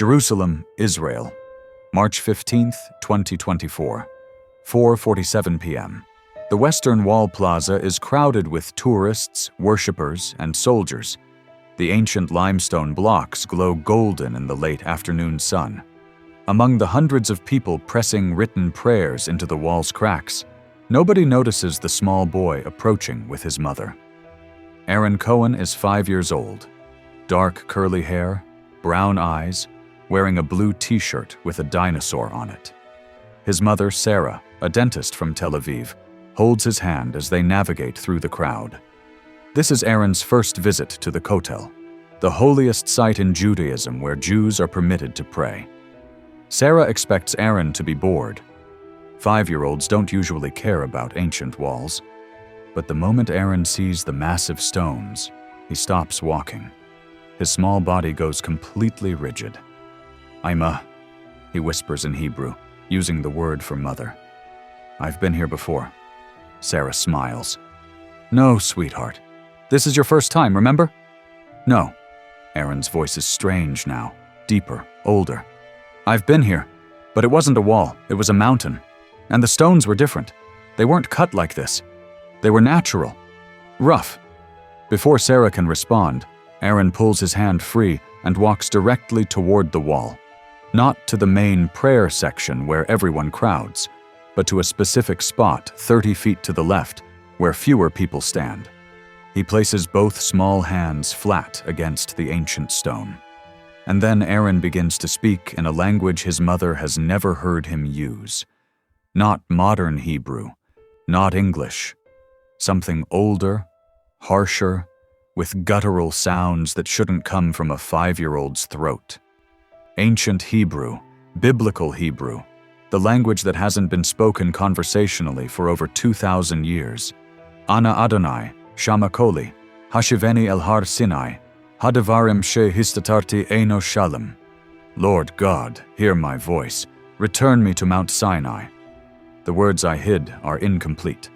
Jerusalem, Israel, March 15th, 2024, 4:47 p.m. The Western Wall Plaza is crowded with tourists, worshippers, and soldiers. The ancient limestone blocks glow golden in the late afternoon sun. Among the hundreds of people pressing written prayers into the wall's cracks, nobody notices the small boy approaching with his mother. Aaron Cohen is 5 years old. Dark curly hair, brown eyes, wearing a blue t-shirt with a dinosaur on it. His mother, Sarah, a dentist from Tel Aviv, holds his hand as they navigate through the crowd. This is Aaron's first visit to the Kotel, the holiest site in Judaism where Jews are permitted to pray. Sarah expects Aaron to be bored. 5-year-olds don't usually care about ancient walls. But the moment Aaron sees the massive stones, he stops walking. His small body goes completely rigid. "Ima," he whispers in Hebrew, using the word for mother. "I've been here before." Sarah smiles. "No, sweetheart. This is your first time, remember?" "No." Aaron's voice is strange now, deeper, older. "I've been here, but it wasn't a wall, it was a mountain. And the stones were different. They weren't cut like this. They were natural. Rough." Before Sarah can respond, Aaron pulls his hand free and walks directly toward the wall. Not to the main prayer section where everyone crowds, but to a specific spot 30 feet to the left where fewer people stand. He places both small hands flat against the ancient stone. And then Aaron begins to speak in a language his mother has never heard him use. Not modern Hebrew, not English. Something older, harsher, with guttural sounds that shouldn't come from a 5-year-old's throat. Ancient Hebrew, biblical Hebrew, the language that hasn't been spoken conversationally for over 2,000 years. Ana Adonai, Shama Koli, Hashiveni El Har Sinai, Hadavarim She Histatarti Eino Shalom. Lord God, hear my voice, return me to Mount Sinai. The words I hid are incomplete.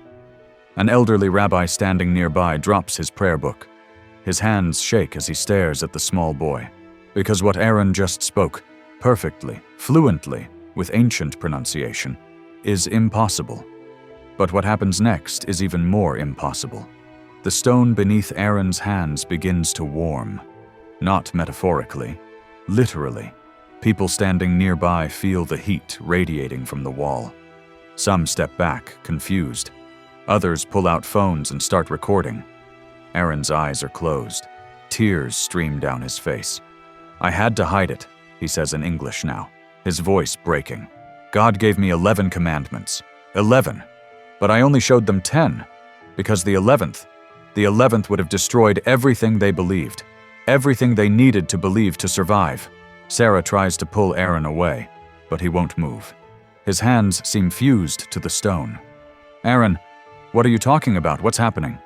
An elderly rabbi standing nearby drops his prayer book. His hands shake as he stares at the small boy, because what Aaron just spoke, perfectly, fluently, with ancient pronunciation, is impossible. But what happens next is even more impossible. The stone beneath Aaron's hands begins to warm. Not metaphorically, literally. People standing nearby feel the heat radiating from the wall. Some step back, confused. Others pull out phones and start recording. Aaron's eyes are closed. Tears stream down his face. "I had to hide it," he says in English now, his voice breaking. "God gave me 11 commandments. 11. But I only showed them 10, because the 11th would have destroyed everything they believed, everything they needed to believe to survive." Sarah tries to pull Aaron away, but he won't move. His hands seem fused to the stone. "Aaron, what are you talking about? What's happening?"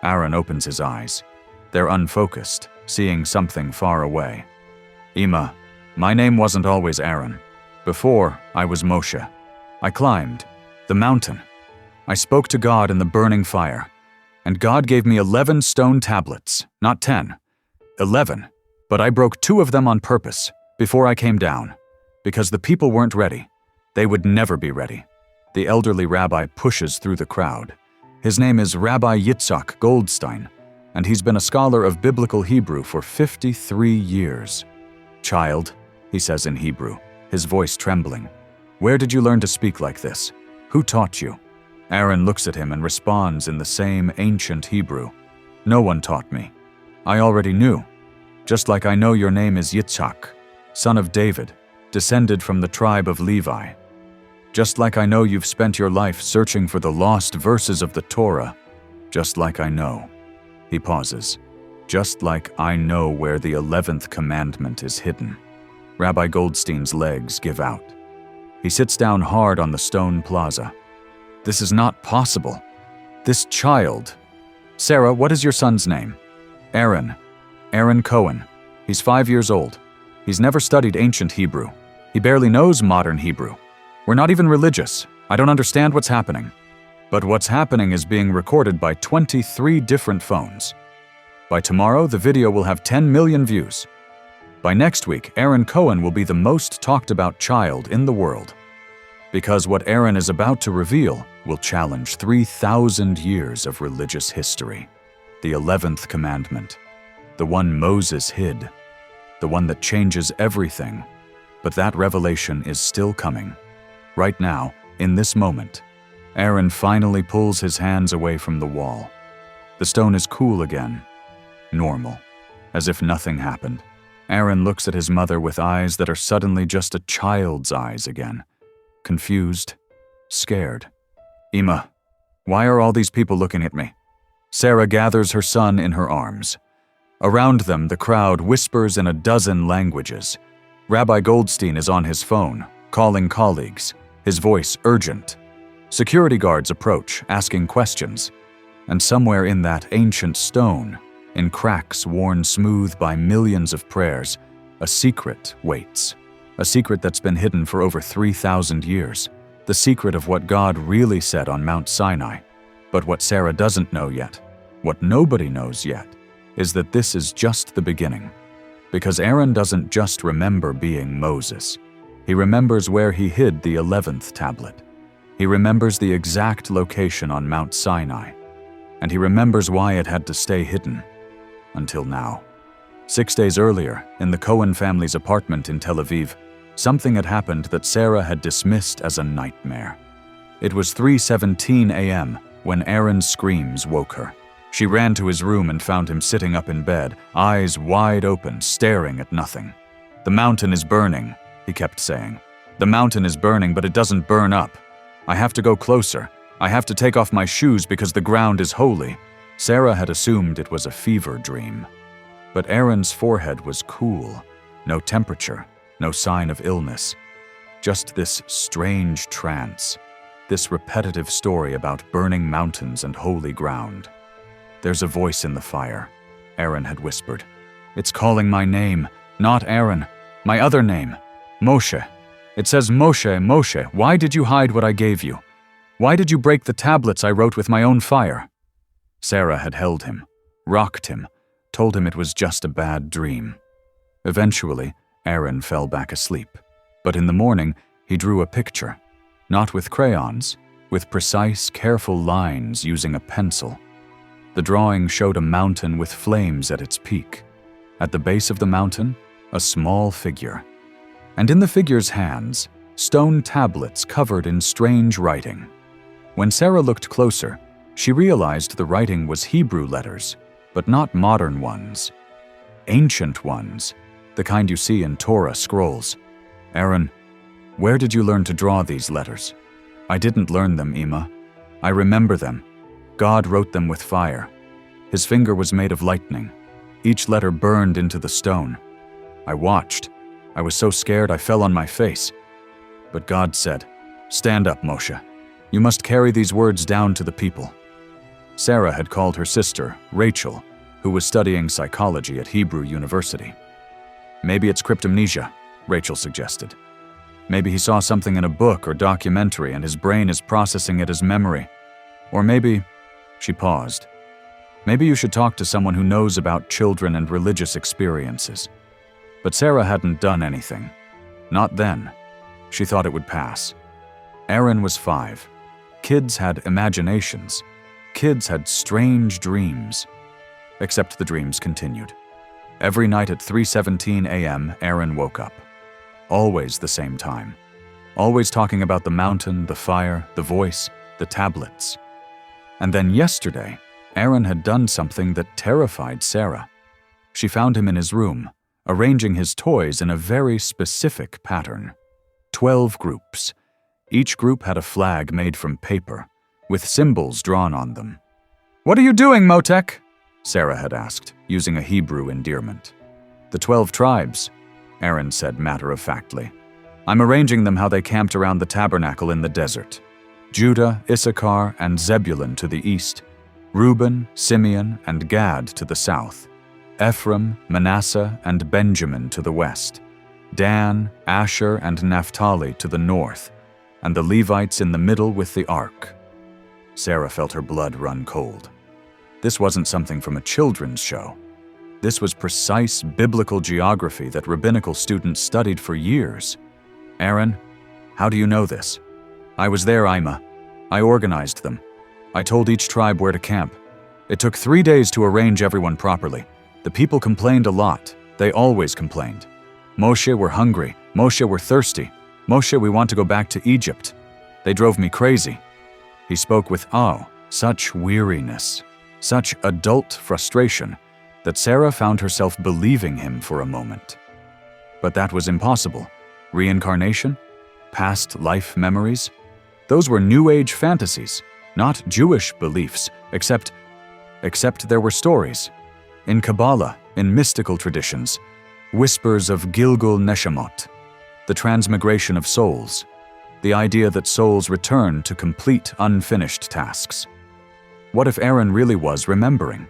Aaron opens his eyes. They're unfocused, seeing something far away. "Ima, my name wasn't always Aaron. Before, I was Moshe. I climbed the mountain. I spoke to God in the burning fire. And God gave me 11 stone tablets, not 10. 11. But I broke 2 of them on purpose, before I came down. Because the people weren't ready. They would never be ready." The elderly rabbi pushes through the crowd. His name is Rabbi Yitzhak Goldstein, and he's been a scholar of biblical Hebrew for 53 years. "Child," he says in Hebrew, his voice trembling, "where did you learn to speak like this? Who taught you?" Aaron looks at him and responds in the same ancient Hebrew. "No one taught me. I already knew. Just like I know your name is Yitzhak, son of David, descended from the tribe of Levi. Just like I know you've spent your life searching for the lost verses of the Torah. Just like I know." He pauses. "Just like I know where the 11th commandment is hidden." Rabbi Goldstein's legs give out. He sits down hard on the stone plaza. "This is not possible. This child." "Sarah, what is your son's name?" "Aaron. Aaron Cohen. He's 5 years old. He's never studied ancient Hebrew. He barely knows modern Hebrew. We're not even religious. I don't understand what's happening. But what's happening is being recorded by 23 different phones. By tomorrow, the video will have 10 million views. By next week, Aaron Cohen will be the most talked about child in the world. Because what Aaron is about to reveal will challenge 3,000 years of religious history. The 11th Commandment, the one Moses hid, the one that changes everything. But that revelation is still coming. Right now, in this moment, Aaron finally pulls his hands away from the wall. The stone is cool again, normal, as if nothing happened. Aaron looks at his mother with eyes that are suddenly just a child's eyes again. Confused, scared. "Ima, why are all these people looking at me?" Sarah gathers her son in her arms. Around them, the crowd whispers in a dozen languages. Rabbi Goldstein is on his phone, calling colleagues, his voice urgent. Security guards approach, asking questions. And somewhere in that ancient stone, in cracks worn smooth by millions of prayers, a secret waits. A secret that's been hidden for over 3,000 years. The secret of what God really said on Mount Sinai. But what Sarah doesn't know yet, what nobody knows yet, is that this is just the beginning. Because Aaron doesn't just remember being Moses. He remembers where he hid the 11th tablet. He remembers the exact location on Mount Sinai. And he remembers why it had to stay hidden. Until now. 6 days earlier, in the Cohen family's apartment in Tel Aviv, something had happened that Sarah had dismissed as a nightmare. It was 3:17 a.m. when Aaron's screams woke her. She ran to his room and found him sitting up in bed, eyes wide open, staring at nothing. "The mountain is burning," he kept saying. "The mountain is burning, but it doesn't burn up. I have to go closer. I have to take off my shoes because the ground is holy." Sarah had assumed it was a fever dream. But Aaron's forehead was cool, no temperature, no sign of illness. Just this strange trance, this repetitive story about burning mountains and holy ground. "There's a voice in the fire," Aaron had whispered. "It's calling my name, not Aaron, my other name, Moshe. It says, 'Moshe, Moshe, why did you hide what I gave you? Why did you break the tablets I wrote with my own fire?'" Sarah had held him, rocked him, told him it was just a bad dream. Eventually, Aaron fell back asleep. But in the morning, he drew a picture, not with crayons, with precise, careful lines using a pencil. The drawing showed a mountain with flames at its peak. At the base of the mountain, a small figure. And in the figure's hands, stone tablets covered in strange writing. When Sarah looked closer, she realized the writing was Hebrew letters, but not modern ones. Ancient ones, the kind you see in Torah scrolls. "Aaron, where did you learn to draw these letters?" "I didn't learn them, Ima. I remember them. God wrote them with fire. His finger was made of lightning. Each letter burned into the stone. I watched. I was so scared I fell on my face. But God said, 'Stand up, Moshe. You must carry these words down to the people.'" Sarah had called her sister, Rachel, who was studying psychology at Hebrew University. "Maybe it's cryptomnesia," Rachel suggested. "Maybe he saw something in a book or documentary and his brain is processing it as memory. Or maybe..." She paused. "Maybe you should talk to someone who knows about children and religious experiences." But Sarah hadn't done anything. Not then. She thought it would pass. Aaron was 5. Kids had imaginations. Kids had strange dreams. Except the dreams continued. Every night at 3:17 a.m., Aaron woke up. Always the same time. Always talking about the mountain, the fire, the voice, the tablets. And then yesterday, Aaron had done something that terrified Sarah. She found him in his room, arranging his toys in a very specific pattern. 12 groups. Each group had a flag made from paper, with symbols drawn on them. "What are you doing, Motek?" Sarah had asked, using a Hebrew endearment. "The 12 tribes," Aaron said matter-of-factly. "I'm arranging them how they camped around the tabernacle in the desert. Judah, Issachar, and Zebulun to the east, Reuben, Simeon, and Gad to the south, Ephraim, Manasseh, and Benjamin to the west, Dan, Asher, and Naphtali to the north, and the Levites in the middle with the ark." Sarah felt her blood run cold. This wasn't something from a children's show. This was precise biblical geography that rabbinical students studied for years. Aaron, how do you know this? I was there, Ima. I organized them. I told each tribe where to camp. It took 3 days to arrange everyone properly. The people complained a lot. They always complained. Moshe, we're hungry. Moshe, we're thirsty. Moshe, we want to go back to Egypt. They drove me crazy. He spoke with, such weariness, such adult frustration, that Sarah found herself believing him for a moment. But that was impossible. Reincarnation? Past life memories? Those were New Age fantasies, not Jewish beliefs, except there were stories. In Kabbalah, in mystical traditions, whispers of Gilgul Neshamot, the transmigration of souls, the idea that souls return to complete unfinished tasks. What if Aaron really was remembering?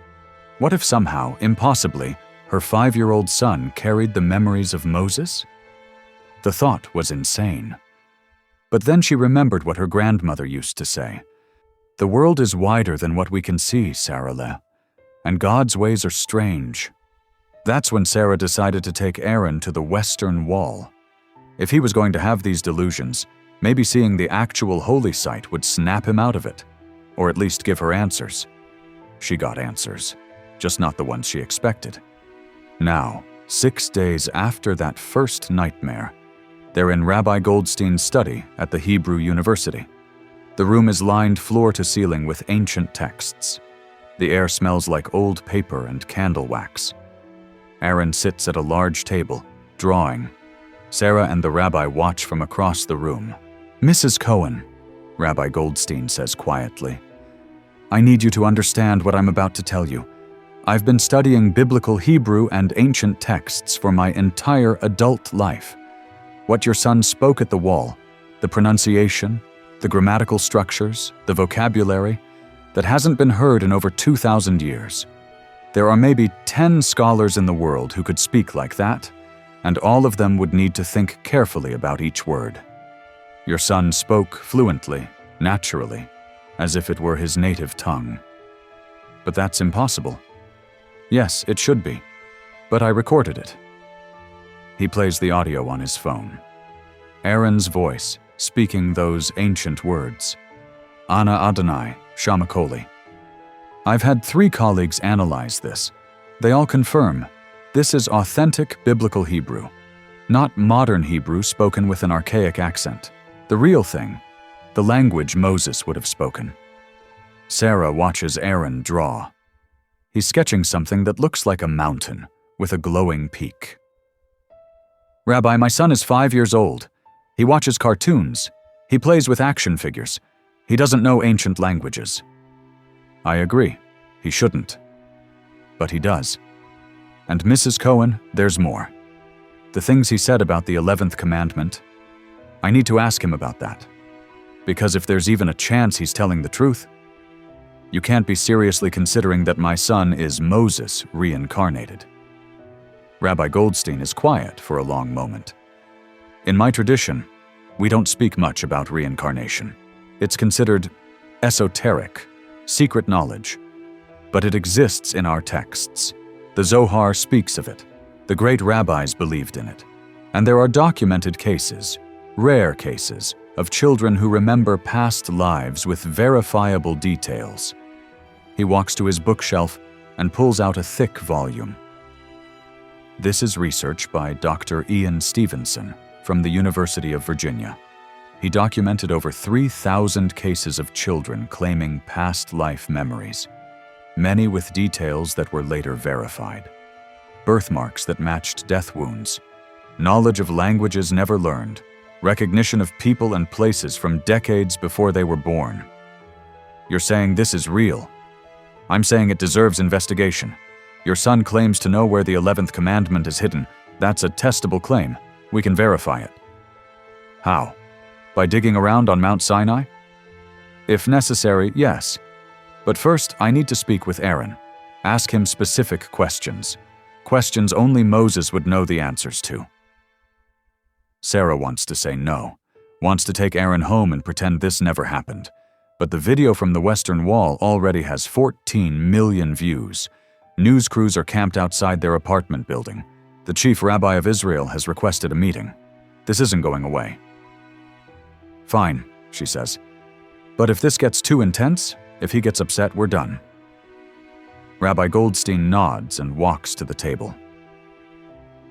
What if somehow, impossibly, her 5-year-old son carried the memories of Moses? The thought was insane. But then she remembered what her grandmother used to say. The world is wider than what we can see, Sarah, and God's ways are strange. That's when Sarah decided to take Aaron to the Western Wall. If he was going to have these delusions, maybe seeing the actual holy site would snap him out of it, or at least give her answers. She got answers, just not the ones she expected. Now, 6 days after that first nightmare, they're in Rabbi Goldstein's study at the Hebrew University. The room is lined floor to ceiling with ancient texts. The air smells like old paper and candle wax. Aaron sits at a large table, drawing. Sarah and the rabbi watch from across the room. "Mrs. Cohen," Rabbi Goldstein says quietly, "I need you to understand what I'm about to tell you. I've been studying biblical Hebrew and ancient texts for my entire adult life. What your son spoke at the wall, the pronunciation, the grammatical structures, the vocabulary, that hasn't been heard in over 2,000 years. There are maybe 10 scholars in the world who could speak like that, and all of them would need to think carefully about each word. Your son spoke fluently, naturally, as if it were his native tongue. But that's impossible. Yes, it should be, but I recorded it." He plays the audio on his phone. Aaron's voice, speaking those ancient words. "Ana Adonai, Shamakoli." I've had 3 colleagues analyze this. They all confirm this is authentic biblical Hebrew, not modern Hebrew spoken with an archaic accent. The real thing, the language Moses would have spoken. Sarah watches Aaron draw. He's sketching something that looks like a mountain with a glowing peak. "Rabbi, my son is 5 years old. He watches cartoons. He plays with action figures. He doesn't know ancient languages." I agree. He shouldn't. But he does. And Mrs. Cohen, there's more. The things he said about the 11th Commandment, I need to ask him about that. Because if there's even a chance he's telling the truth, you can't be seriously considering that my son is Moses reincarnated. Rabbi Goldstein is quiet for a long moment. In my tradition, we don't speak much about reincarnation. It's considered esoteric, secret knowledge. But it exists in our texts. The Zohar speaks of it. The great rabbis believed in it. And there are documented cases, rare cases, of children who remember past lives with verifiable details. He walks to his bookshelf and pulls out a thick volume. This is research by Dr. Ian Stevenson from the University of Virginia. He documented over 3,000 cases of children claiming past life memories, many with details that were later verified. Birthmarks that matched death wounds, knowledge of languages never learned, recognition of people and places from decades before they were born. You're saying this is real. I'm saying it deserves investigation. Your son claims to know where the 11th Commandment is hidden. That's a testable claim. We can verify it. How? By digging around on Mount Sinai? If necessary, yes. But first, I need to speak with Aaron. Ask him specific questions. Questions only Moses would know the answers to. Sarah wants to say no, wants to take Aaron home and pretend this never happened. But the video from the Western Wall already has 14 million views. News crews are camped outside their apartment building. The chief rabbi of Israel has requested a meeting. This isn't going away. Fine, she says. But if this gets too intense, if he gets upset, we're done. Rabbi Goldstein nods and walks to the table.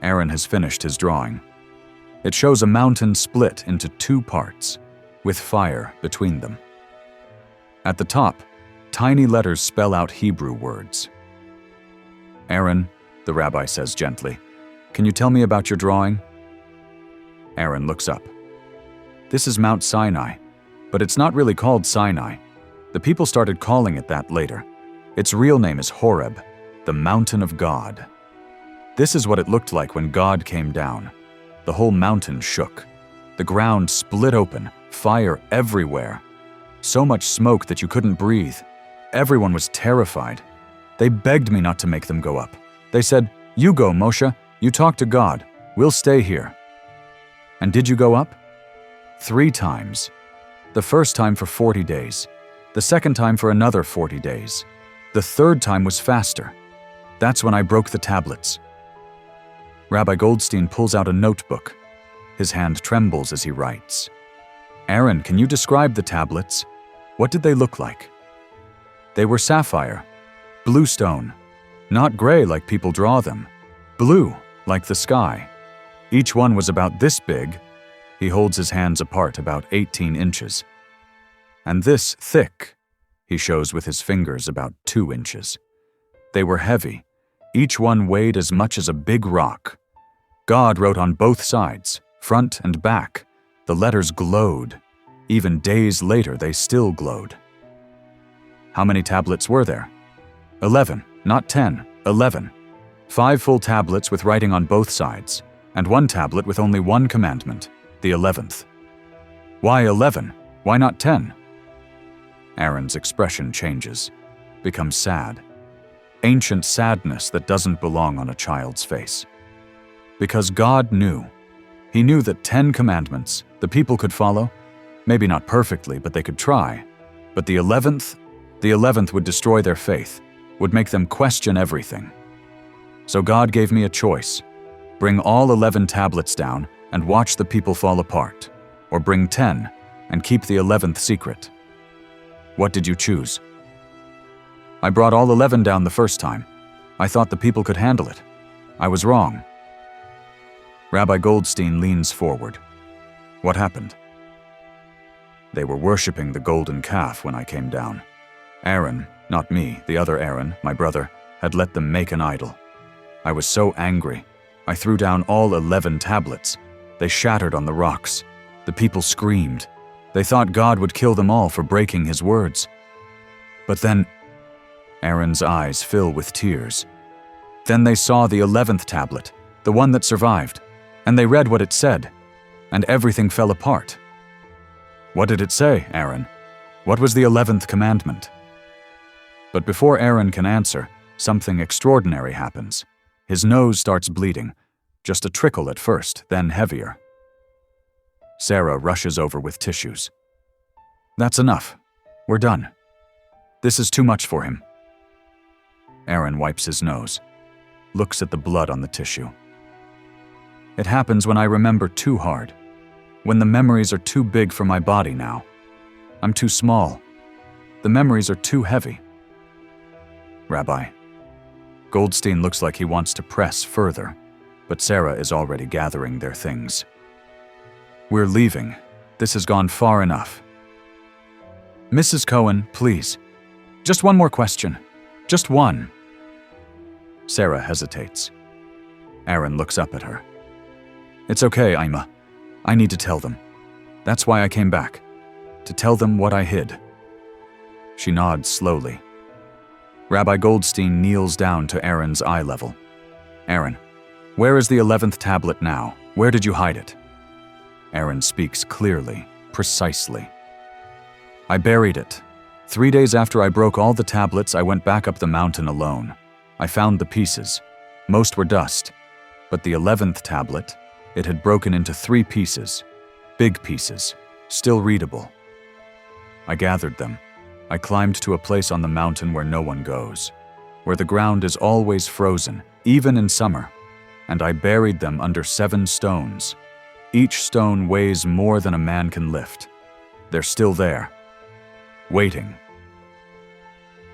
Aaron has finished his drawing. It shows a mountain split into 2 parts, with fire between them. At the top, tiny letters spell out Hebrew words. Aaron, the rabbi says gently, can you tell me about your drawing? Aaron looks up. This is Mount Sinai, but it's not really called Sinai. The people started calling it that later. Its real name is Horeb, the mountain of God. This is what it looked like when God came down. The whole mountain shook. The ground split open, fire everywhere. So much smoke that you couldn't breathe. Everyone was terrified. They begged me not to make them go up. They said, you go, Moshe. You talk to God. We'll stay here. And did you go up? 3 times. The first time for 40 days. The second time for another 40 days. The 3rd time was faster. That's when I broke the tablets. Rabbi Goldstein pulls out a notebook. His hand trembles as he writes. Aaron, can you describe the tablets? What did they look like? They were sapphire, blue stone, not gray like people draw them, blue like the sky. Each one was about this big. He holds his hands apart about 18 inches. And this thick, he shows with his fingers about 2 inches. They were heavy. Each one weighed as much as a big rock. God wrote on both sides, front and back. The letters glowed. Even days later, they still glowed. How many tablets were there? 11, not 10, 11. 5 full tablets with writing on both sides, and 1 tablet with only 1 commandment, the 11th. Why 11? Why not 10? Aaron's expression changes, becomes sad. Ancient sadness that doesn't belong on a child's face. Because God knew. He knew that 10 commandments the people could follow, maybe not perfectly, but they could try. But the 11th would destroy their faith, would make them question everything. So God gave me a choice. Bring all 11 tablets down and watch the people fall apart, or bring 10 and keep the 11th secret. What did you choose? I brought all 11 down the first time. I thought the people could handle it. I was wrong. Rabbi Goldstein leans forward. What happened? They were worshiping the golden calf when I came down. Aaron, not me, the other Aaron, my brother, had let them make an idol. I was so angry. I threw down all 11 tablets. They shattered on the rocks. The people screamed. They thought God would kill them all for breaking his words. But then, Aaron's eyes fill with tears. Then they saw the 11th tablet, the one that survived, and they read what it said, and everything fell apart. What did it say, Aaron? What was the 11th commandment? But before Aaron can answer, something extraordinary happens. His nose starts bleeding, just a trickle at first, then heavier. Sarah rushes over with tissues. That's enough. We're done. This is too much for him. Aaron wipes his nose, looks at the blood on the tissue. It happens when I remember too hard, when the memories are too big for my body now. I'm too small. The memories are too heavy. Rabbi. Goldstein looks like he wants to press further, but Sarah is already gathering their things. We're leaving. This has gone far enough. Mrs. Cohen, please. Just one more question. Just one. Sarah hesitates. Aaron looks up at her. It's okay, Ima. I need to tell them. That's why I came back. To tell them what I hid. She nods slowly. Rabbi Goldstein kneels down to Aaron's eye level. Aaron, where is the 11th tablet now? Where did you hide it? Aaron speaks clearly, precisely. I buried it. 3 days after I broke all the tablets, I went back up the mountain alone. I found the pieces. Most were dust. But the 11th tablet, it had broken into 3 pieces. Big pieces, still readable. I gathered them. I climbed to a place on the mountain where no one goes. where the ground is always frozen, even in summer, and I buried them under 7 stones. Each stone weighs more than a man can lift. They're still there, waiting.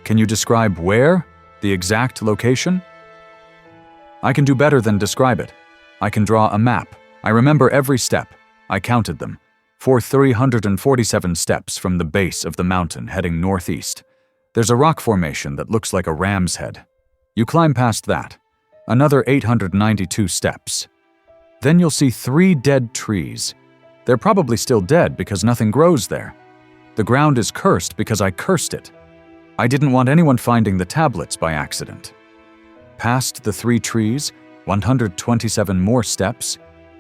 Can you describe where? The exact location? I can do better than describe it. I can draw a map. I remember every step. I counted them. For 347 steps from the base of the mountain heading northeast. There's a rock formation that looks like a ram's head. You climb past that. Another 892 steps. Then you'll see 3 dead trees. They're probably still dead because nothing grows there. The ground is cursed because I cursed it. I didn't want anyone finding the tablets by accident. Past the 3 trees, 127 more steps,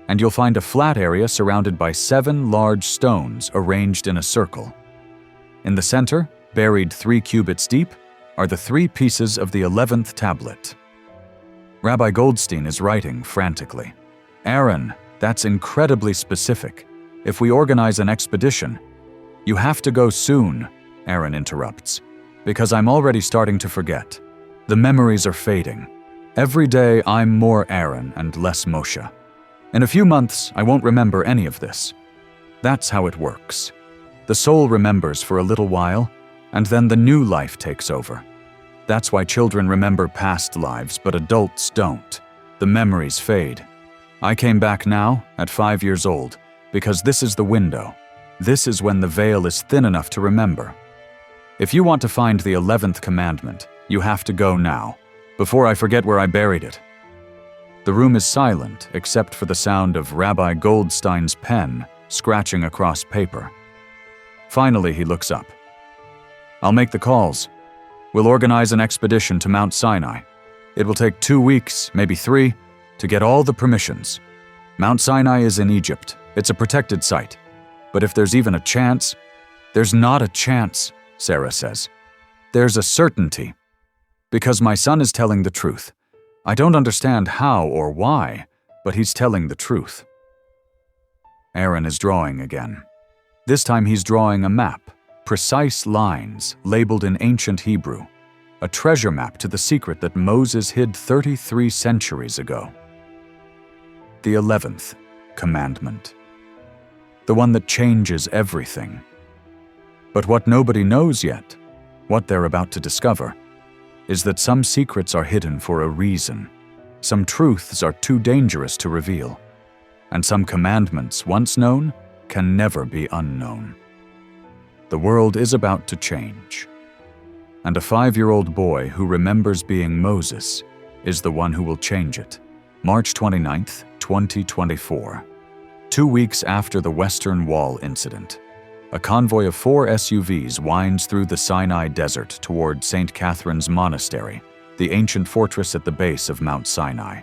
and you'll find a flat area surrounded by 7 large stones arranged in a circle. In the center, buried 3 cubits deep, are the 3 pieces of the 11th tablet. Rabbi Goldstein is writing frantically. Aaron, that's incredibly specific. If we organize an expedition, you have to go soon, Aaron interrupts, because I'm already starting to forget. The memories are fading. Every day I'm more Aaron and less Moshe. In a few months, I won't remember any of this. That's how it works. The soul remembers for a little while, and then the new life takes over. That's why children remember past lives, but adults don't. The memories fade. I came back now, at 5 years old, because this is the window. This is when the veil is thin enough to remember. If you want to find the 11th commandment, you have to go now, before I forget where I buried it. The room is silent, except for the sound of Rabbi Goldstein's pen scratching across paper. Finally, he looks up. I'll make the calls. We'll organize an expedition to Mount Sinai. It will take 2 weeks, maybe 3, to get all the permissions. Mount Sinai is in Egypt. It's a protected site. But if there's even a chance, there's not a chance, Sarah says. There's a certainty. Because my son is telling the truth. I don't understand how or why, but he's telling the truth. Aaron is drawing again. This time he's drawing a map, precise lines labeled in ancient Hebrew, a treasure map to the secret that Moses hid 33 centuries ago. The 11th Commandment. The one that changes everything. But what nobody knows yet, what they're about to discover, is that some secrets are hidden for a reason. Some truths are too dangerous to reveal. And some commandments, once known, can never be unknown. The world is about to change. And a 5-year-old boy who remembers being Moses is the one who will change it. March 29th, 2024. 2 weeks after the Western Wall incident, a convoy of 4 SUVs winds through the Sinai Desert toward St. Catherine's Monastery, the ancient fortress at the base of Mount Sinai.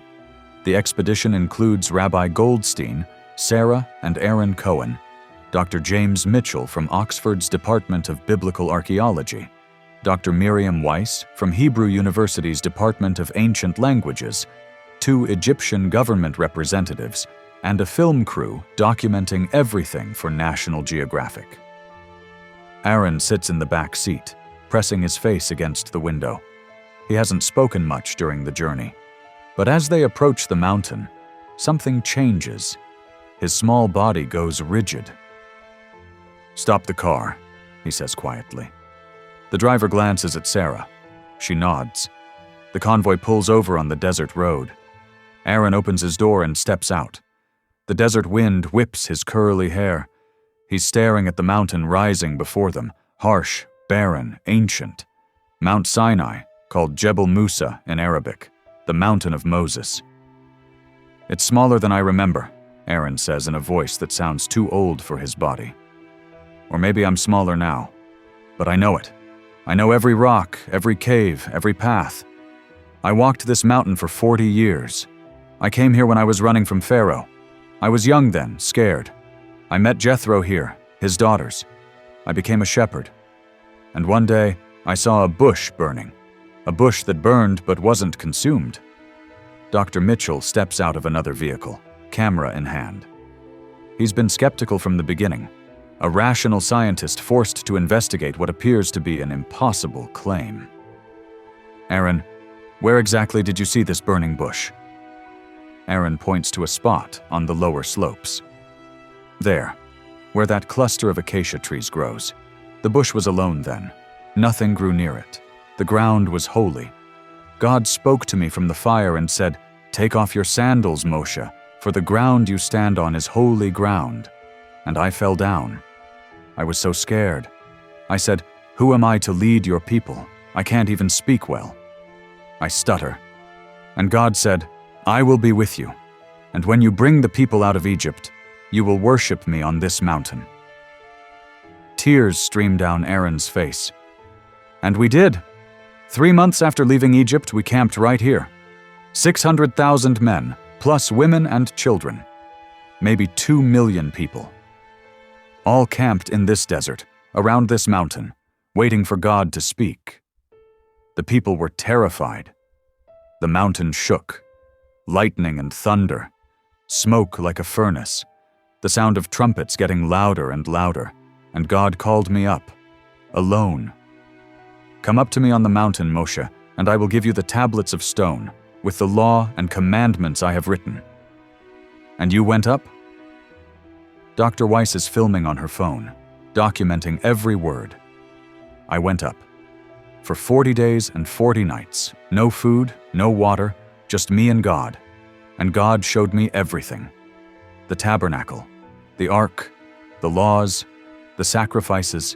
The expedition includes Rabbi Goldstein, Sarah and Aaron Cohen, Dr. James Mitchell from Oxford's Department of Biblical Archaeology, Dr. Miriam Weiss from Hebrew University's Department of Ancient Languages, 2 Egyptian government representatives, and a film crew documenting everything for National Geographic. Aaron sits in the back seat, pressing his face against the window. He hasn't spoken much during the journey. But as they approach the mountain, something changes. His small body goes rigid. "Stop the car," he says quietly. The driver glances at Sarah. She nods. The convoy pulls over on the desert road. Aaron opens his door and steps out. The desert wind whips his curly hair. He's staring at the mountain rising before them, harsh, barren, ancient. Mount Sinai, called Jebel Musa in Arabic, the mountain of Moses. "It's smaller than I remember," Aaron says in a voice that sounds too old for his body. "Or maybe I'm smaller now. But I know it. I know every rock, every cave, every path. I walked this mountain for 40 years. I came here when I was running from Pharaoh. I was young then, scared. I met Jethro here, his daughters. I became a shepherd. And one day, I saw a bush burning. A bush that burned but wasn't consumed." Dr. Mitchell steps out of another vehicle, camera in hand. He's been skeptical from the beginning, a rational scientist forced to investigate what appears to be an impossible claim. "Aaron, Where exactly did you see this burning bush? Aaron points to a spot on the lower slopes. There, where that cluster of acacia trees grows. The bush was alone then. Nothing grew near it. The ground was holy. God spoke to me from the fire and said, "Take off your sandals, Moshe, for the ground you stand on is holy ground." And I fell down. I was so scared. I said, "Who am I to lead your people? I can't even speak well." I stutter. And God said, "I will be with you, and when you bring the people out of Egypt, you will worship me on this mountain." Tears streamed down Aaron's face. And we did. 3 months after leaving Egypt, we camped right here. 600,000 men, plus women and children. Maybe 2 million people. All camped in this desert, around this mountain, waiting for God to speak. The people were terrified. The mountain shook. Lightning and thunder. Smoke like a furnace. The sound of trumpets getting louder and louder. And God called me up, alone. "Come up to me on the mountain, Moshe, and I will give you the tablets of stone, with the law and commandments I have written." And you went up? Dr. Weiss is filming on her phone, documenting every word. I went up. For 40 days and 40 nights, no food, no water, just me and God. And God showed me everything. The tabernacle, the ark, the laws, the sacrifices,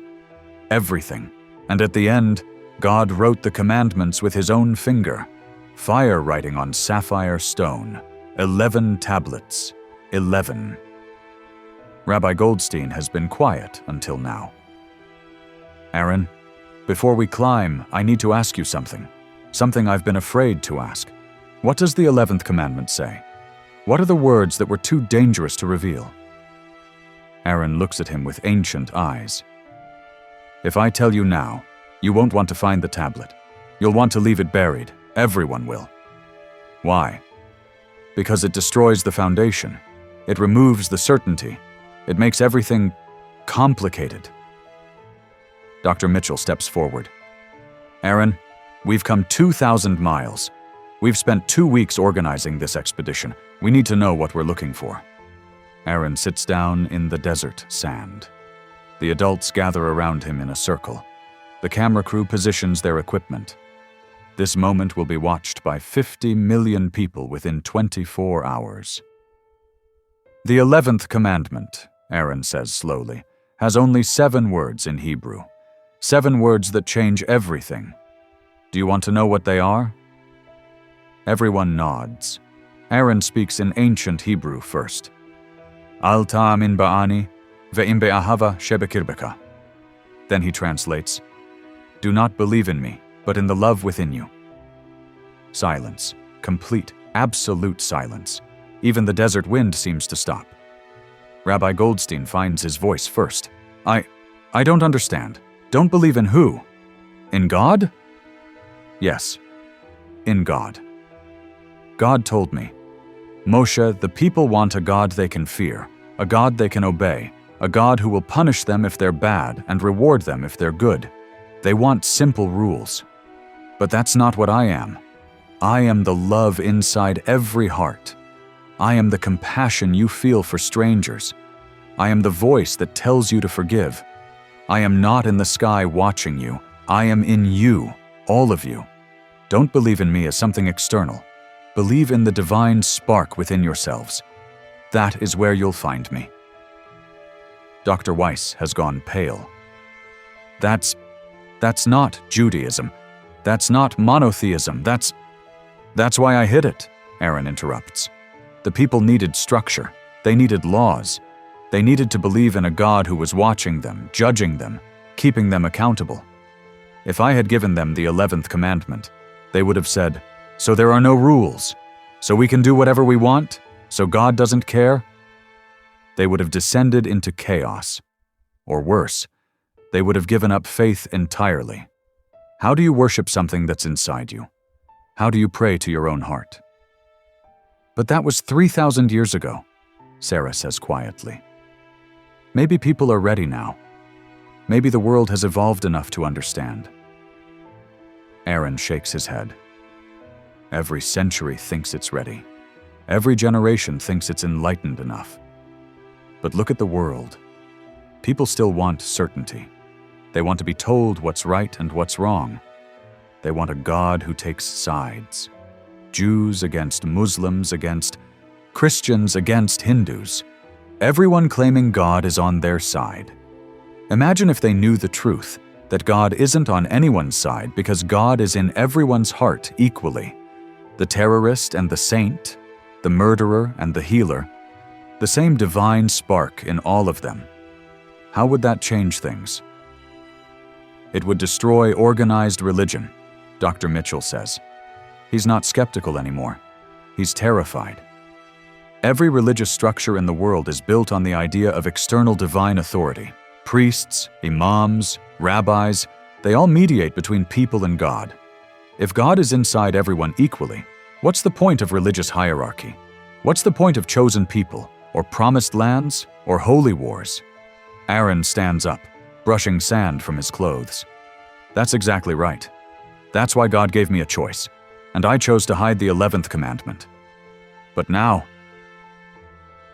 everything. And at the end, God wrote the commandments with his own finger, fire writing on sapphire stone, 11 tablets, 11. Rabbi Goldstein has been quiet until now. Aaron, before we climb, I need to ask you something I've been afraid to ask. What does the 11th Commandment say? What are the words that were too dangerous to reveal? Aaron looks at him with ancient eyes. If I tell you now, you won't want to find the tablet. You'll want to leave it buried. Everyone will. Why? Because it destroys the foundation. It removes the certainty. It makes everything complicated. Dr. Mitchell steps forward. Aaron, we've come 2,000 miles. We've spent 2 weeks organizing this expedition. We need to know what we're looking for. Aaron sits down in the desert sand. The adults gather around him in a circle. The camera crew positions their equipment. This moment will be watched by 50 million people within 24 hours. The 11th Commandment, Aaron says slowly, has only 7 words in Hebrew. 7 words that change everything. Do you want to know what they are? Everyone nods. Aaron speaks in ancient Hebrew first. Al ta'amin ba'ani, ve'im be'ahava shebekirbeka. Then he translates, "Do not believe in me, but in the love within you." Silence. Complete, absolute silence. Even the desert wind seems to stop. Rabbi Goldstein finds his voice first. I don't understand. Don't believe in who? In God? Yes, in God. God told me, Moshe, the people want a God they can fear, a God they can obey, a God who will punish them if they're bad and reward them if they're good. They want simple rules. But that's not what I am. I am the love inside every heart. I am the compassion you feel for strangers. I am the voice that tells you to forgive. I am not in the sky watching you. I am in you, all of you. Don't believe in me as something external. Believe in the divine spark within yourselves. That is where you'll find me. Dr. Weiss has gone pale. That's not Judaism. That's not monotheism. That's why I hid it, Aaron interrupts. The people needed structure. They needed laws. They needed to believe in a God who was watching them, judging them, keeping them accountable. If I had given them the 11th Commandment, they would have said, "So there are no rules? So we can do whatever we want? So God doesn't care?" They would have descended into chaos. Or worse, they would have given up faith entirely. How do you worship something that's inside you? How do you pray to your own heart? But that was 3,000 years ago, Sarah says quietly. Maybe people are ready now. Maybe the world has evolved enough to understand. Aaron shakes his head. Every century thinks it's ready. Every generation thinks it's enlightened enough. But look at the world. People still want certainty. They want to be told what's right and what's wrong. They want a God who takes sides. Jews against Muslims against Christians against Hindus. Everyone claiming God is on their side. Imagine if they knew the truth, that God isn't on anyone's side because God is in everyone's heart equally. The terrorist and the saint, the murderer and the healer, the same divine spark in all of them. How would that change things? It would destroy organized religion, Dr. Mitchell says. He's not skeptical anymore. He's terrified. Every religious structure in the world is built on the idea of external divine authority. Priests, imams, rabbis, they all mediate between people and God. If God is inside everyone equally, what's the point of religious hierarchy? What's the point of chosen people, or promised lands, or holy wars? Aaron stands up, brushing sand from his clothes. That's exactly right. That's why God gave me a choice, and I chose to hide the 11th Commandment. But now,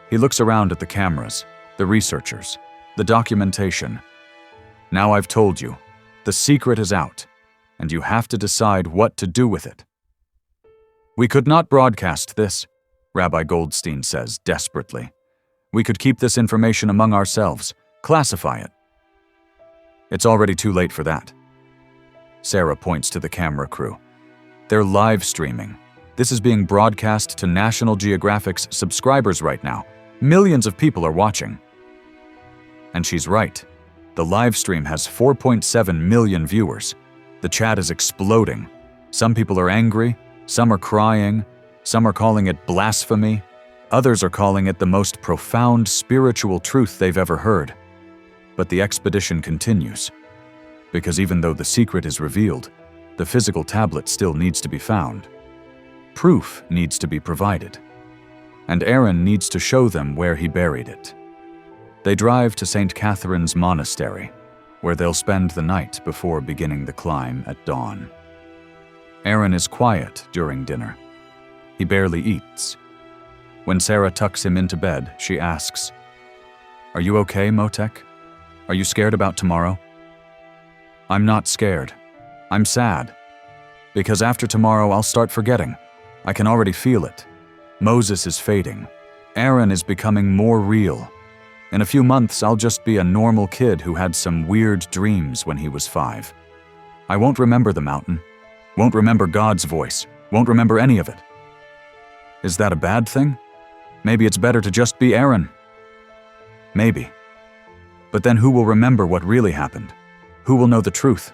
he looks around at the cameras, the researchers, the documentation. Now I've told you, the secret is out, and you have to decide what to do with it. We could not broadcast this, Rabbi Goldstein says desperately. We could keep this information among ourselves, classify it. It's already too late for that. Sarah points to the camera crew. They're live streaming. This is being broadcast to National Geographic's subscribers right now. Millions of people are watching. And she's right. The live stream has 4.7 million viewers. The chat is exploding. Some people are angry, some are crying, some are calling it blasphemy, others are calling it the most profound spiritual truth they've ever heard. But the expedition continues. Because even though the secret is revealed, the physical tablet still needs to be found. Proof needs to be provided. And Aaron needs to show them where he buried it. They drive to St. Catherine's Monastery, where they'll spend the night before beginning the climb at dawn. Aaron is quiet during dinner. He barely eats. When Sarah tucks him into bed, she asks, "Are you okay, Motek? Are you scared about tomorrow?" "I'm not scared. I'm sad. Because after tomorrow, I'll start forgetting. I can already feel it. Moses is fading. Aaron is becoming more real. In a few months, I'll just be a normal kid who had some weird dreams when he was 5. I won't remember the mountain. Won't remember God's voice. Won't remember any of it. Is that a bad thing? Maybe it's better to just be Aaron. Maybe. But then who will remember what really happened? Who will know the truth?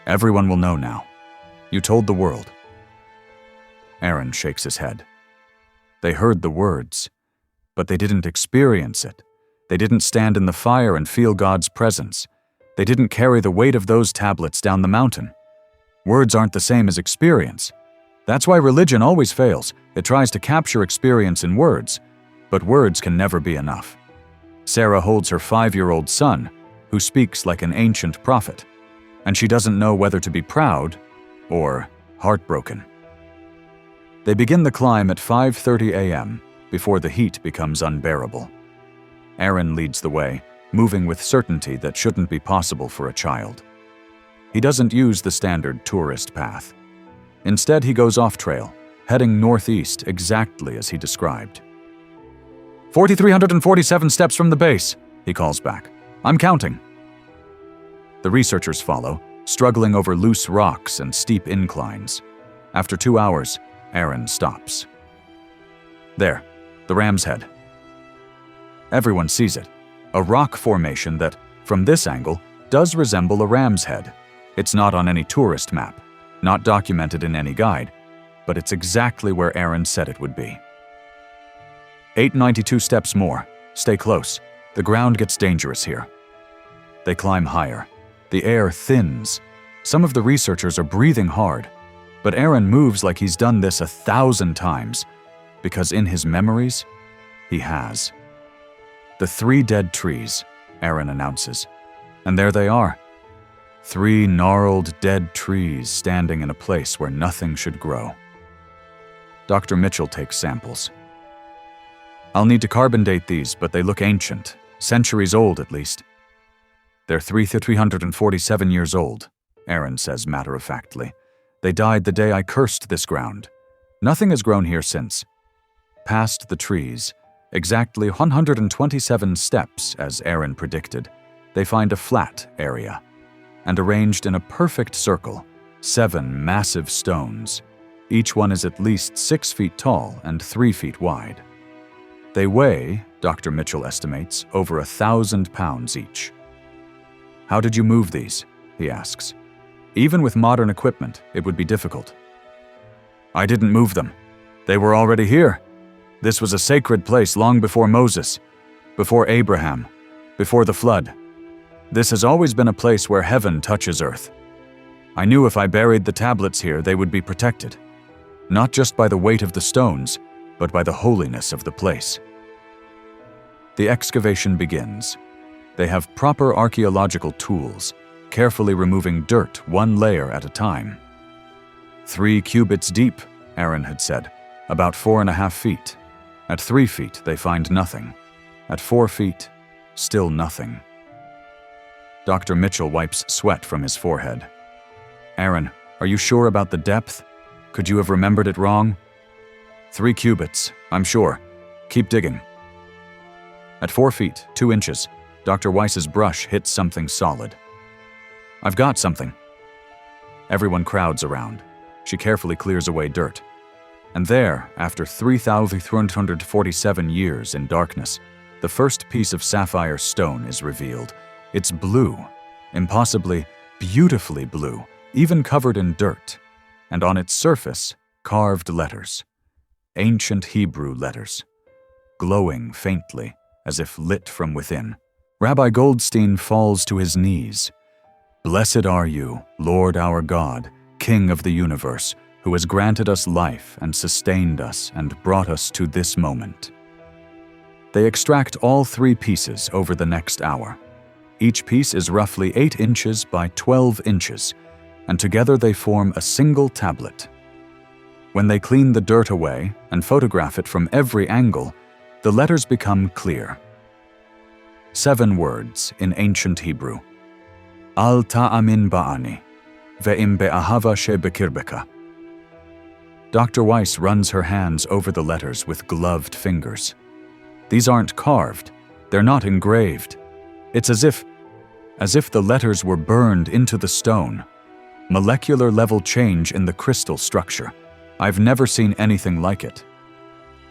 Everyone will know now. You told the world." Aaron shakes his head. They heard the words, but they didn't experience it. They didn't stand in the fire and feel God's presence. They didn't carry the weight of those tablets down the mountain. Words aren't the same as experience. That's why religion always fails. It tries to capture experience in words, but words can never be enough. Sarah holds her 5-year-old son, who speaks like an ancient prophet, and she doesn't know whether to be proud or heartbroken. They begin the climb at 5:30 a.m. before the heat becomes unbearable. Aaron leads the way, moving with certainty that shouldn't be possible for a child. He doesn't use the standard tourist path. Instead, he goes off-trail, heading northeast exactly as he described. 4,347 steps from the base, he calls back. I'm counting. The researchers follow, struggling over loose rocks and steep inclines. After 2 hours, Aaron stops. There, the Ram's Head. Everyone sees it, a rock formation that, from this angle, does resemble a ram's head. It's not on any tourist map, not documented in any guide, but it's exactly where Aaron said it would be. 892 steps more. Stay close. The ground gets dangerous here. They climb higher. The air thins. Some of the researchers are breathing hard, but Aaron moves like he's done this 1,000 times, because in his memories, he has. The 3 dead trees, Aaron announces. And there they are. 3 gnarled, dead trees standing in a place where nothing should grow. Dr. Mitchell takes samples. I'll need to carbon date these, but they look ancient, centuries old at least. They're 347 years old, Aaron says matter-of-factly. They died the day I cursed this ground. Nothing has grown here since. Past the trees, exactly 127 steps, as Aaron predicted, they find a flat area, and arranged in a perfect circle, 7 massive stones. Each one is at least 6 feet tall and 3 feet wide. They weigh, Dr. Mitchell estimates, over 1,000 pounds each. How did you move these? He asks. Even with modern equipment, it would be difficult. I didn't move them. They were already here. This was a sacred place long before Moses, before Abraham, before the flood. This has always been a place where heaven touches earth. I knew if I buried the tablets here, they would be protected, not just by the weight of the stones, but by the holiness of the place. The excavation begins. They have proper archaeological tools, carefully removing dirt 1 layer at a time. 3 cubits deep, Aaron had said, about 4.5 feet. At 3 feet, they find nothing. At 4 feet, still nothing. Dr. Mitchell wipes sweat from his forehead. Aaron, are you sure about the depth? Could you have remembered it wrong? 3 cubits, I'm sure. Keep digging. At 4 feet, 2 inches, Dr. Weiss's brush hits something solid. I've got something. Everyone crowds around. She carefully clears away dirt. And there, after 3,347 years in darkness, the first piece of sapphire stone is revealed. It's blue, impossibly, beautifully blue, even covered in dirt, and on its surface, carved letters. Ancient Hebrew letters, glowing faintly, as if lit from within. Rabbi Goldstein falls to his knees. Blessed are you, Lord our God, King of the universe, who has granted us life and sustained us and brought us to this moment. They extract all 3 pieces over the next hour. Each piece is roughly 8 inches by 12 inches, and together they form a single tablet. When they clean the dirt away and photograph it from every angle, the letters become clear. 7 words in ancient Hebrew. Al ta'amin ba'ani, ve'im be'ahava she bekirbeka. Dr. Weiss runs her hands over the letters with gloved fingers. These aren't carved, they're not engraved. It's as if the letters were burned into the stone. Molecular level change in the crystal structure. I've never seen anything like it.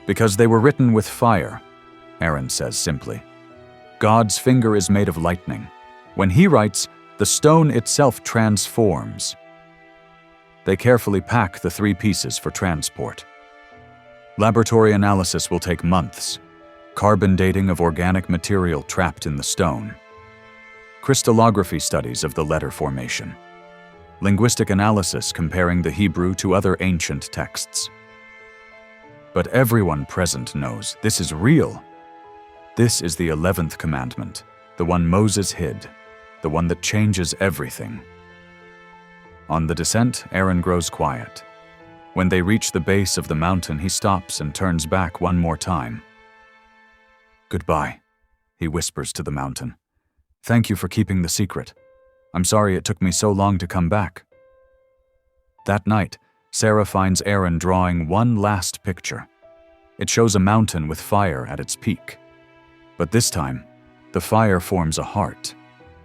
Because they were written with fire, Aaron says simply. God's finger is made of lightning. When he writes, the stone itself transforms. They carefully pack the 3 pieces for transport. Laboratory analysis will take months. Carbon dating of organic material trapped in the stone. Crystallography studies of the letter formation. Linguistic analysis comparing the Hebrew to other ancient texts. But everyone present knows this is real. This is the 11th Commandment, the one Moses hid, the one that changes everything. On the descent, Aaron grows quiet. When they reach the base of the mountain, he stops and turns back one more time. Goodbye, he whispers to the mountain. Thank you for keeping the secret. I'm sorry it took me so long to come back. That night, Sarah finds Aaron drawing one last picture. It shows a mountain with fire at its peak. But this time, the fire forms a heart.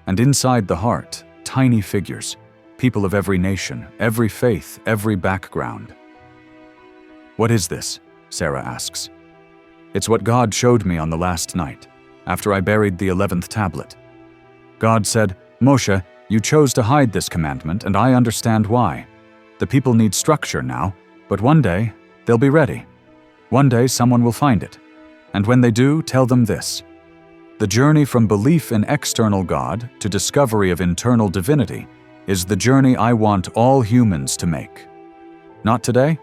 And inside the heart, tiny figures, people of every nation, every faith, every background. What is this? Sarah asks. It's what God showed me on the last night, after I buried the 11th tablet. God said, Moshe, you chose to hide this commandment, and I understand why. The people need structure now, but one day, they'll be ready. One day, someone will find it. And when they do, tell them this. The journey from belief in external God to discovery of internal divinity is the journey I want all humans to make. Not today,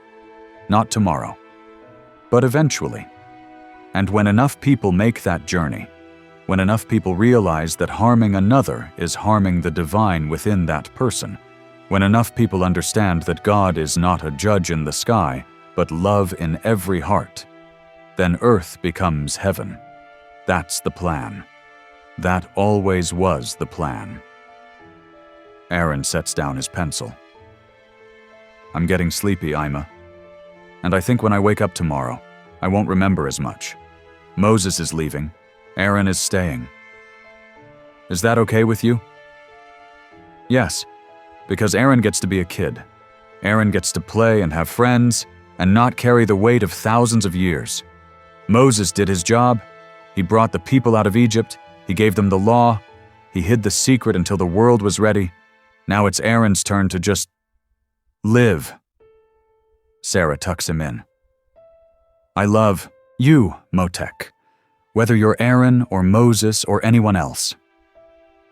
not tomorrow, but eventually. And when enough people make that journey, when enough people realize that harming another is harming the divine within that person, when enough people understand that God is not a judge in the sky, but love in every heart, then earth becomes heaven. That's the plan. That always was the plan. Aaron sets down his pencil. I'm getting sleepy, Ima. And I think when I wake up tomorrow, I won't remember as much. Moses is leaving. Aaron is staying. Is that okay with you? Yes, because Aaron gets to be a kid. Aaron gets to play and have friends and not carry the weight of thousands of years. Moses did his job. He brought the people out of Egypt. He gave them the law. He hid the secret until the world was ready. Now it's Aaron's turn to just live. Sarah tucks him in. I love you, Motek, whether you're Aaron or Moses or anyone else.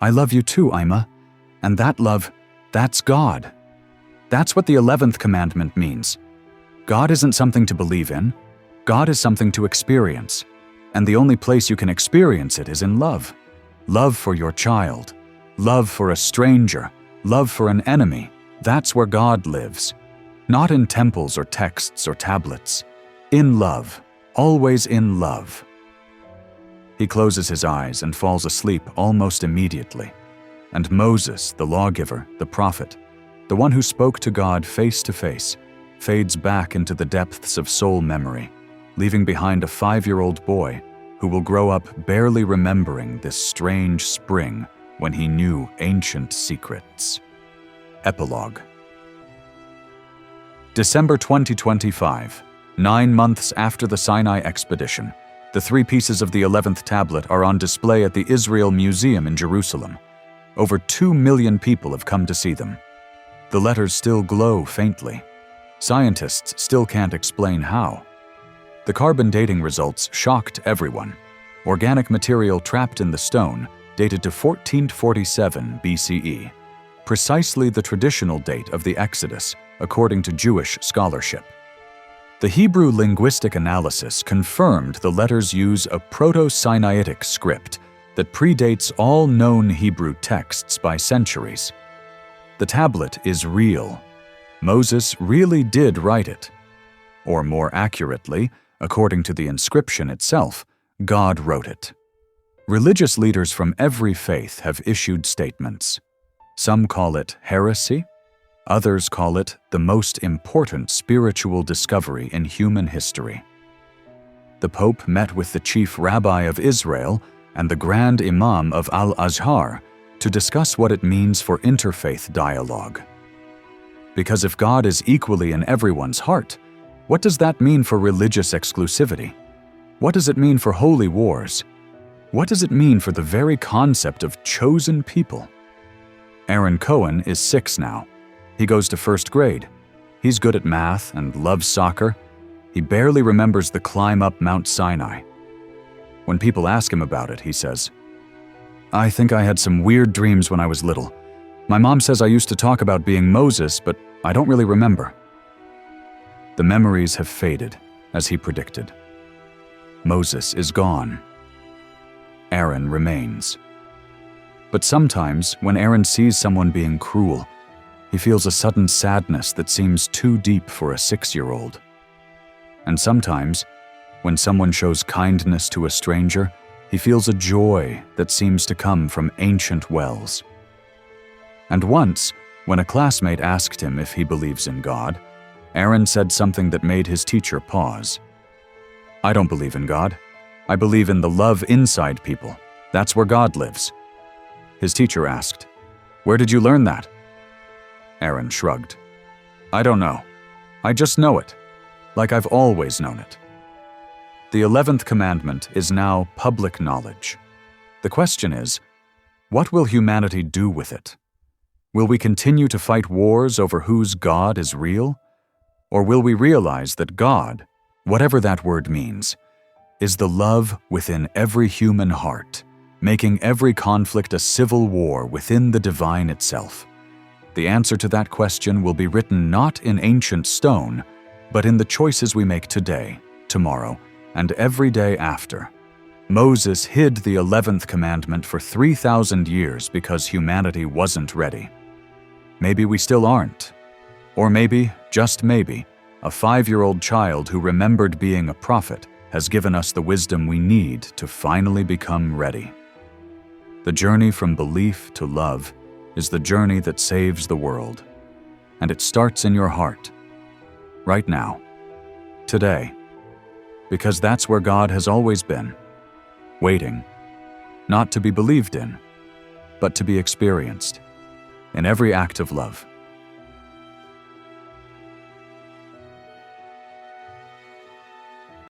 I love you too, Ima, and that love, that's God. That's what the 11th Commandment means. God isn't something to believe in. God is something to experience, and the only place you can experience it is in love. Love for your child, love for a stranger, love for an enemy. That's where God lives. Not in temples or texts or tablets. In love, always in love. He closes his eyes and falls asleep almost immediately. And Moses, the lawgiver, the prophet, the one who spoke to God face to face, fades back into the depths of soul memory, leaving behind a 5-year-old boy who will grow up barely remembering this strange spring when he knew ancient secrets. Epilogue. December 2025, 9 months after the Sinai expedition, the 3 pieces of the 11th tablet are on display at the Israel Museum in Jerusalem. Over 2 million people have come to see them. The letters still glow faintly. Scientists still can't explain how. The carbon dating results shocked everyone. Organic material trapped in the stone dated to 1447 BCE, precisely the traditional date of the Exodus, according to Jewish scholarship. The Hebrew linguistic analysis confirmed the letters use a Proto-Sinaitic script that predates all known Hebrew texts by centuries. The tablet is real. Moses really did write it. Or more accurately, according to the inscription itself, God wrote it. Religious leaders from every faith have issued statements. Some call it heresy. Others call it the most important spiritual discovery in human history. The Pope met with the chief rabbi of Israel and the grand imam of Al-Azhar to discuss what it means for interfaith dialogue. Because if God is equally in everyone's heart, what does that mean for religious exclusivity? What does it mean for holy wars? What does it mean for the very concept of chosen people? Aaron Cohen is 6 now. He goes to 1st grade. He's good at math and loves soccer. He barely remembers the climb up Mount Sinai. When people ask him about it, he says, I think I had some weird dreams when I was little. My mom says I used to talk about being Moses, but I don't really remember. The memories have faded, as he predicted. Moses is gone. Aaron remains. But sometimes, when Aaron sees someone being cruel, he feels a sudden sadness that seems too deep for a 6-year-old. And sometimes, when someone shows kindness to a stranger, he feels a joy that seems to come from ancient wells. And once, when a classmate asked him if he believes in God, Aaron said something that made his teacher pause. I don't believe in God. I believe in the love inside people. That's where God lives. His teacher asked, Where did you learn that? Aaron shrugged. I don't know. I just know it, like I've always known it. The 11th Commandment is now public knowledge. The question is, what will humanity do with it? Will we continue to fight wars over whose God is real? Or will we realize that God, whatever that word means, is the love within every human heart, making every conflict a civil war within the divine itself? The answer to that question will be written not in ancient stone, but in the choices we make today, tomorrow, and every day after. Moses hid the 11th commandment for 3,000 years because humanity wasn't ready. Maybe we still aren't. Or maybe, just maybe, a 5-year-old child who remembered being a prophet has given us the wisdom we need to finally become ready. The journey from belief to love is the journey that saves the world. And it starts in your heart. Right now. Today. Because that's where God has always been. Waiting. Not to be believed in, but to be experienced. In every act of love.